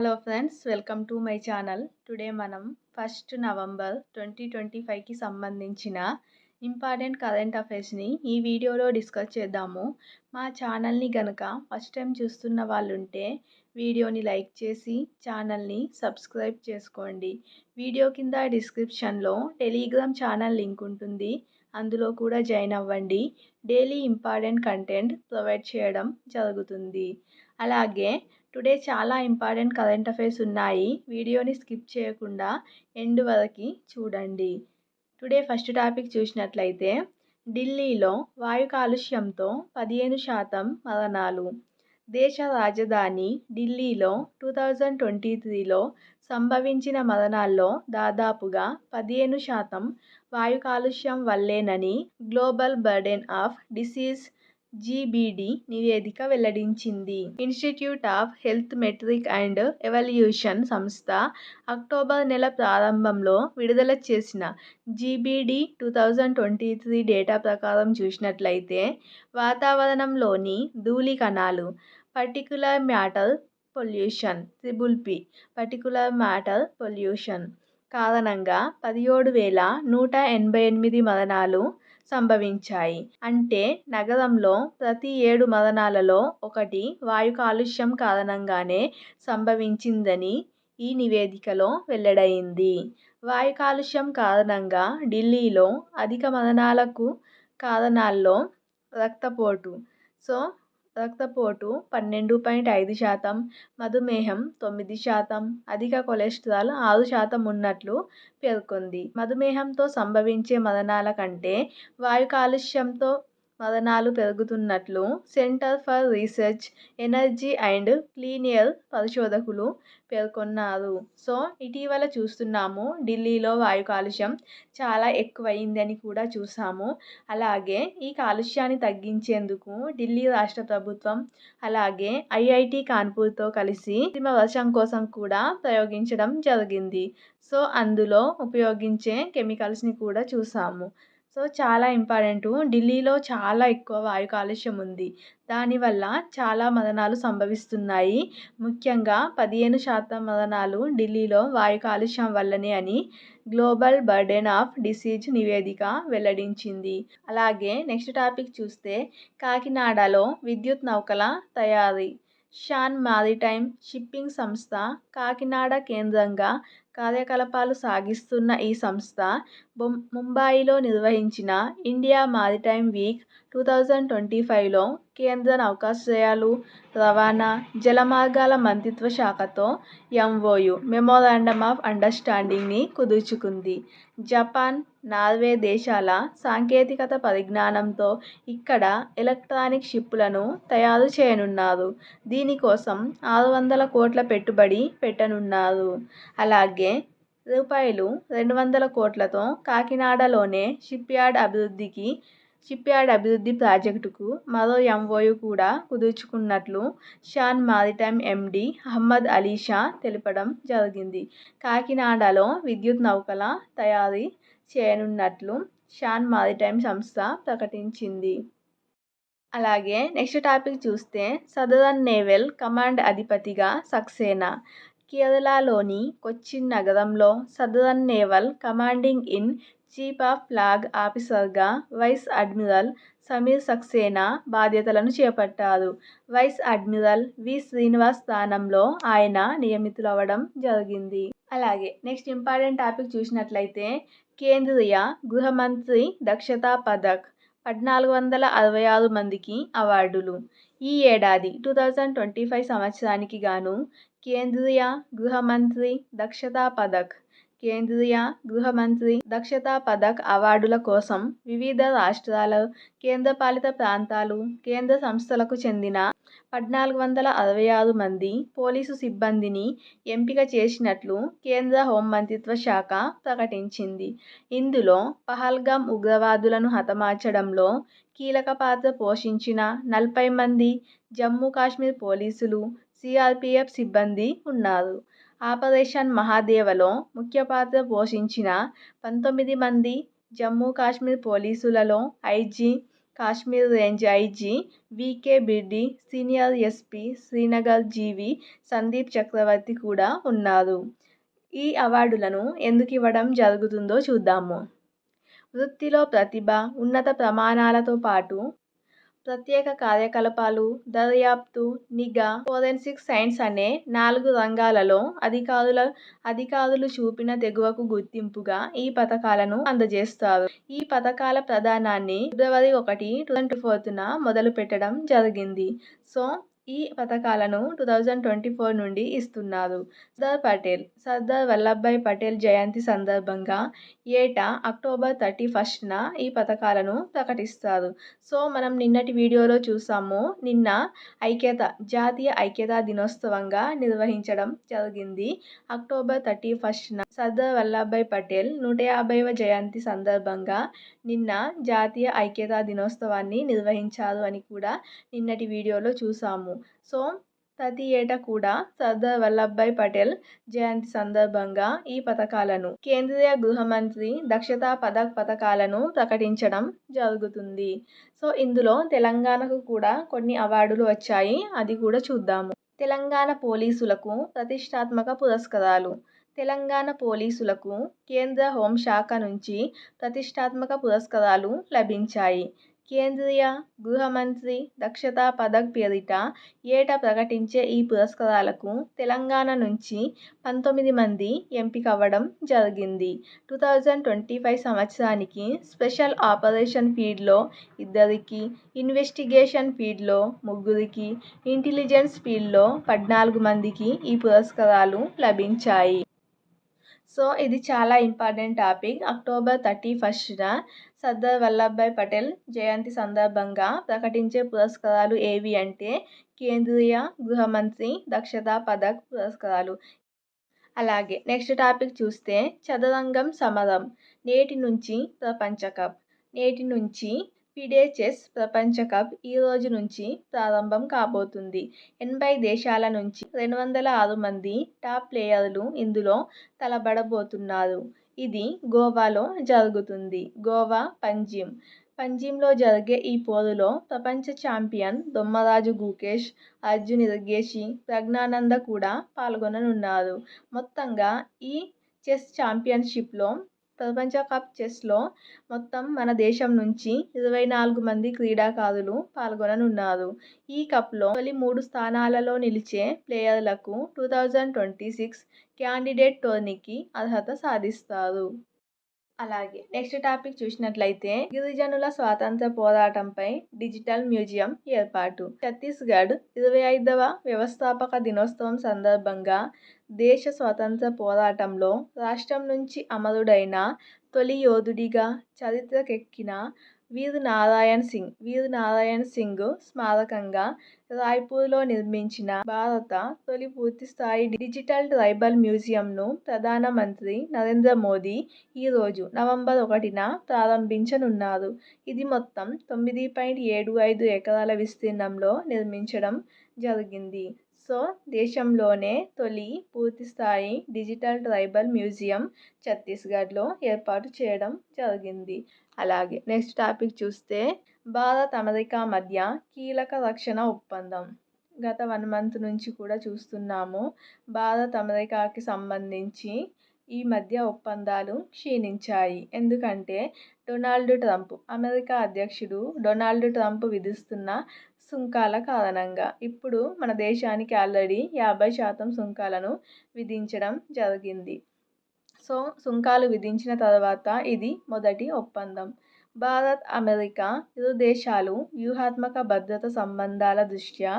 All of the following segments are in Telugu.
Hello friends, welcome to my channel. Today మనం 1 నవంబర్ 2025కి సంబంధించిన ఇంపార్టెంట్ కరెంట్ అఫైర్స్ని ఈ వీడియోలో డిస్కస్ చేద్దాము. మా ఛానల్ని గనక ఫస్ట్ టైం చూస్తున్న వాళ్ళు ఉంటే వీడియోని లైక్ చేసి ఛానల్ని సబ్స్క్రైబ్ చేసుకోండి. వీడియో కింద డిస్క్రిప్షన్లో టెలిగ్రామ్ ఛానల్ లింక్ ఉంటుంది, అందులో కూడా జాయిన్ అవ్వండి. డైలీ ఇంపార్టెంట్ కంటెంట్ ప్రొవైడ్ చేయడం జరుగుతుంది. అలాగే టుడే చాలా ఇంపార్టెంట్ కరెంట్ అఫైర్స్ ఉన్నాయి. వీడియోని స్కిప్ చేయకుండా ఎండ్ వరకు చూడండి. టుడే ఫస్ట్ టాపిక్ చూసినట్లయితే, ఢిల్లీలో వాయు కాలుష్యంతో 15% మరణాలు. దేశ రాజధాని ఢిల్లీలో 2023లో సంభవించిన మరణాల్లో దాదాపుగా 15% వాయు కాలుష్యం వల్లేనని గ్లోబల్ బర్డెన్ ఆఫ్ డిసీజ్ జీబీడీ నివేదిక వెల్లడించింది. Institute of health metric and evolution సంస్థ అక్టోబర్ నెల ప్రారంభంలో విడుదల చేసిన జీబీడీ 2023 డేటా ప్రకారం చూసినట్లయితే, వాతావరణంలోని ధూళి కణాలు particular matter pollution particular matter pollution కారణంగా 17,188 మరణాలు సంభవించాయి. అంటే నగరంలో ప్రతి 7 మరణాలలో 1 వాయు కాలుష్యం కారణంగానే సంభవించిందని ఈ నివేదికలో వెల్లడైంది. వాయు కాలుష్యం కారణంగా ఢిల్లీలో అధిక మరణాలకు కారణాల్లో రక్తపోటు 12.5%, మధుమేహం 9%, అధిక కొలెస్ట్రాల్ 6% ఉన్నట్లు పేర్కొంది. మధుమేహంతో సంభవించే మరణాల కంటే వాయు కాలుష్యంతో మరణాలు పెరుగుతున్నట్లు centre for research energy and clean air పరిశోధకులు పేర్కొన్నారు. ఇటీవల చూస్తున్నాము, ఢిల్లీలో వాయు కాలుష్యం చాలా ఎక్కువైందని కూడా చూసాము. అలాగే ఈ కాలుష్యాన్ని తగ్గించేందుకు ఢిల్లీ రాష్ట్ర ప్రభుత్వం అలాగే ఐఐటి కాన్పూర్తో కలిసి కృత్రిమ వర్షం కోసం కూడా ప్రయోగించడం జరిగింది. అందులో ఉపయోగించే కెమికల్స్ని కూడా చూసాము. చాలా ఇంపార్టెంట్. ఢిల్లీలో చాలా ఎక్కువ వాయు కాలుష్యం ఉంది. దానివల్ల చాలా మరణాలు సంభవిస్తున్నాయి. ముఖ్యంగా 15% మరణాలు ఢిల్లీలో వాయు కాలుష్యం వల్లనే అని గ్లోబల్ బర్డెన్ ఆఫ్ డిసీజ్ నివేదిక వెల్లడించింది. అలాగే నెక్స్ట్ టాపిక్ చూస్తే, కాకినాడలో విద్యుత్ నౌకల తయారీ. షాన్ మారిటైమ్ షిప్పింగ్ సంస్థ కాకినాడ కేంద్రంగా కార్యకలాపాలు సాగిస్తున్న ఈ సంస్థ ముంబాయిలో నిర్వహించిన ఇండియా మారిటైమ్ వీక్ 2025లో కేంద్ర నౌకాశ్రయాలు, రవాణా, జలమార్గాల మంత్రిత్వ శాఖతో ఎంఓయు మెమోరాండమ్ ఆఫ్ అండర్స్టాండింగ్ని కుదుర్చుకుంది. జపాన్, నార్వే దేశాల సాంకేతికత పరిజ్ఞానంతో ఇక్కడ ఎలక్ట్రానిక్ షిప్పులను తయారు చేయనున్నారు. దీనికోసం 600 కోట్ల పెట్టుబడి పెట్టనున్నారు. అలాగే రూపాయలు 200 కోట్లతో కాకినాడలోనే షిప్యార్డ్ అభివృద్ధి ప్రాజెక్టుకు మరో ఎంఓయు కూడా కుదుర్చుకున్నట్లు షాన్ మారిటైమ్ ఎండీ అహ్మద్ అలీ షా తెలపడం జరిగింది. కాకినాడలో విద్యుత్ నౌకల తయారీ చేయనున్నట్లు షాన్ మారిటైమ్ సంస్థ ప్రకటించింది. అలాగే నెక్స్ట్ టాపిక్ చూస్తే, సదరన్ నేవల్ కమాండ్ అధిపతిగా సక్సేనా. కేరళలోని కొచ్చిన్ నగరంలో southern naval commanding in chief of flag ఆఫీసర్గా వైస్ అడ్మిరల్ సమీర్ సక్సేనా బాధ్యతలను చేపట్టారు. వైస్ అడ్మిరల్ వి శ్రీనివాస్ స్థానంలో ఆయన నియమితులవడం జరిగింది. అలాగే నెక్స్ట్ ఇంపార్టెంట్ టాపిక్ చూసినట్లయితే, కేంద్రీయ గృహ మంత్రి దక్షతా పథక్ 1466 మందికి అవార్డులు. ఈ ఏడాది 2025 సంవత్సరానికి గాను కేంద్రీయ గృహ మంత్రి దక్షతా పథక్ అవార్డుల కోసం వివిధ రాష్ట్రాలు, కేంద్రపాలిత ప్రాంతాలు, కేంద్ర సంస్థలకు చెందిన 1466 మంది పోలీసు సిబ్బందిని ఎంపిక చేసినట్లు కేంద్ర హోంమంత్రిత్వ శాఖ ప్రకటించింది. ఇందులో పహల్గామ్ ఉగ్రవాదులను హతమార్చడంలో కీలక పాత్ర పోషించిన 40 మంది జమ్మూ కాశ్మీర్ పోలీసులు, సిఆర్పిఎఫ్ సిబ్బంది ఉన్నారు. ఆపరేషన్ మహాదేవలో ముఖ్య పాత్ర పోషించిన 19 మంది జమ్మూ కాశ్మీర్ పోలీసులలో IG, Kashmir range IG VK Birdi, senior SP Srinagar GV Sandeep Chakravarthy కూడా ఉన్నారు. ఈ అవార్డులను ఎందుకు ఇవ్వడం జరుగుతుందో చూద్దాము. వృత్తిలో ప్రతిభ, ఉన్నత ప్రమాణాలతో పాటు ప్రత్యేక కార్యకలాపాలు, దర్యాప్తు, నిఘా, ఫోరెన్సిక్ సైన్స్ అనే 4 రంగాలలో అధికారులు చూపిన తెగువకు గుర్తింపుగా ఈ పతకాలను అందజేస్తారు. ఈ పతకాల ప్రదానాన్ని ఫిబ్రవరి 1, 2024న మొదలుపెట్టడం జరిగింది. సో ఈ పతకాలను 2024 నుండి ఇస్తున్నారు. సర్దార్ వల్లభాయ్ పటేల్ జయంతి సందర్భంగా ఏటా అక్టోబర్ 31న ఈ పతకాలను ప్రకటిస్తారు. సో మనం నిన్నటి వీడియోలో చూసాము. నిన్న జాతీయ ఐక్యతా దినోత్సవంగా నిర్వహించడం జరిగింది. అక్టోబర్ 31న సర్దార్ వల్లభాయ్ పటేల్ 150వ జయంతి సందర్భంగా నిన్న జాతీయ ఐక్యతా దినోత్సవాన్ని నిర్వహించారు అని కూడా నిన్నటి వీడియోలో చూసాము. సో ప్రతి ఏటా కూడా సర్దార్ వల్లభాయ్ పటేల్ జయంతి సందర్భంగా ఈ పతకాలను కేంద్రీయ గృహ మంత్రి దక్షతా పథక్ పథకాలను ప్రకటించడం జరుగుతుంది. సో ఇందులో తెలంగాణకు కూడా కొన్ని అవార్డులు వచ్చాయి. అది కూడా చూద్దాము. తెలంగాణ పోలీసులకు ప్రతిష్టాత్మక పురస్కారాలు. తెలంగాణ పోలీసులకు కేంద్ర హోంశాఖ నుంచి ప్రతిష్టాత్మక పురస్కారాలు లభించాయి. కేంద్రీయ గృహ మంత్రి దక్షతా పథక్ పేరిట ఏటా ప్రకటించే ఈ పురస్కారాలకు తెలంగాణ నుంచి 19 మంది ఎంపికవ్వడం జరిగింది. 2025 సంవత్సరానికి స్పెషల్ ఆపరేషన్ ఫీల్డ్లో 2కి, ఇన్వెస్టిగేషన్ ఫీల్డ్లో 3కి, ఇంటెలిజెన్స్ ఫీల్డ్లో 14 మందికి ఈ పురస్కారాలు లభించాయి. సో ఇది చాలా ఇంపార్టెంట్ టాపిక్. అక్టోబర్ 31న సర్దార్ వల్లభాయ్ పటేల్ జయంతి సందర్భంగా ప్రకటించే పురస్కారాలు ఏవి అంటే కేంద్రీయ గృహ మంత్రి దక్షతా పథక్ పురస్కారాలు. అలాగే నెక్స్ట్ టాపిక్ చూస్తే చదరంగం సమరం. నేటి నుంచి ప్రపంచ కప్. నేటి నుంచి ఫిడే చెస్ ప్రపంచ కప్ ఈ రోజు నుంచి ప్రారంభం కాబోతుంది. 80 దేశాల నుంచి 206 మంది టాప్ ప్లేయర్లు ఇందులో తలపడబోతున్నారు. ఇది గోవాలో జరుగుతుంది. గోవా పంజిమ్లో జరిగే ఈ పోరులో ప్రపంచ ఛాంపియన్ దొమ్మరాజు గుకేష్, అర్జున్ ఇరిగేషి, ప్రజ్ఞానంద కూడా పాల్గొననున్నారు. మొత్తంగా ఈ చెస్ ఛాంపియన్షిప్లో ప్రపంచ కప్ చెస్లో మొత్తం మన దేశం నుంచి 24 మంది క్రీడాకారులు పాల్గొననున్నారు. ఈ కప్లో తొలి 3 స్థానాలలో నిలిచే ప్లేయర్లకు 2026 క్యాండిడేట్ టోర్నీకి అర్హత సాధిస్తారు. అలాగే నెక్స్ట్ టాపిక్ చూసినట్లయితే గిరిజనుల స్వాతంత్ర పోరాటంపై డిజిటల్ మ్యూజియం ఏర్పాటు. ఛత్తీస్గఢ్ 25వ వ్యవస్థాపక దినోత్సవం సందర్భంగా దేశ స్వాతంత్ర పోరాటంలో రాష్ట్రం నుంచి అమరుడైన తొలి యోధుడిగా చరిత్రకెక్కిన వీర్ నారాయణ్ సింగ్ స్మారకంగా రాయ్పూర్లో నిర్మించిన భారత తొలి పూర్తిస్థాయి డిజిటల్ ట్రైబల్ మ్యూజియంను ప్రధానమంత్రి నరేంద్ర మోదీ ఈరోజు నవంబర్ 1న ప్రారంభించనున్నారు. ఇది మొత్తం 9.75 ఎకరాల విస్తీర్ణంలో నిర్మించడం జరిగింది. సో దేశంలోనే తొలి పూర్తిస్థాయి డిజిటల్ ట్రైబల్ మ్యూజియం ఛత్తీస్గఢ్లో ఏర్పాటు చేయడం జరిగింది. అలాగే నెక్స్ట్ టాపిక్ చూస్తే భారత్ అమెరికా మధ్య కీలక రక్షణ ఒప్పందం. గత 1 మంత్ నుంచి కూడా చూస్తున్నాము. భారత్ అమెరికాకి సంబంధించి ఈ మధ్య ఒప్పందాలు క్షీణించాయి. ఎందుకంటే అమెరికా అధ్యక్షుడు డొనాల్డ్ ట్రంప్ విధిస్తున్న సుంకాల కారణంగా. ఇప్పుడు మన దేశానికి ఆల్రెడీ 50% సుంకాలను విధించడం జరిగింది. సో సుంకాలు విధించిన తర్వాత ఇది మొదటి ఒప్పందం. భారత్ అమెరికా ఇరు దేశాలు వ్యూహాత్మక భద్రత సంబంధాల దృష్ట్యా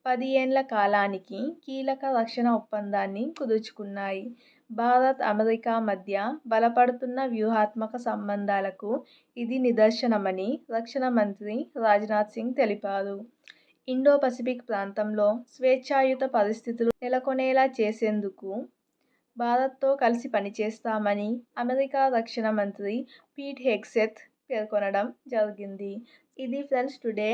10 ఏండ్ల కాలానికి కీలక రక్షణ ఒప్పందాన్ని కుదుర్చుకున్నాయి. భారత్ అమెరికా మధ్య బలపడుతున్న వ్యూహాత్మక సంబంధాలకు ఇది నిదర్శనమని రక్షణ మంత్రి రాజ్నాథ్ సింగ్ తెలిపారు. ఇండో పసిఫిక్ ప్రాంతంలో స్వేచ్ఛాయుత పరిస్థితులు నెలకొనేలా చేసేందుకు భారత్తో కలిసి పనిచేస్తామని అమెరికా రక్షణ మంత్రి పీట్ హెగ్సెత్ పేర్కొనడం జరిగింది. ఇది ఫ్రెండ్స్ టుడే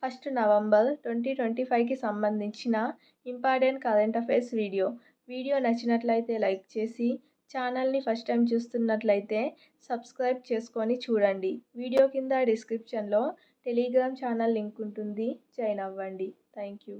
1 నవంబర్ 2025కి సంబంధించిన ఇంపార్టెంట్ కరెంట్ అఫైర్స్ వీడియో నచ్చినట్లయితే లైక్ చేసి ఛానల్ని ఫస్ట్ టైం చూస్తున్నట్లయితే సబ్స్క్రైబ్ చేసుకొని చూడండి. వీడియో కింద డిస్క్రిప్షన్లో టెలిగ్రామ్ ఛానల్ లింక్ ఉంటుంది, జాయిన్ అవ్వండి. Thank you.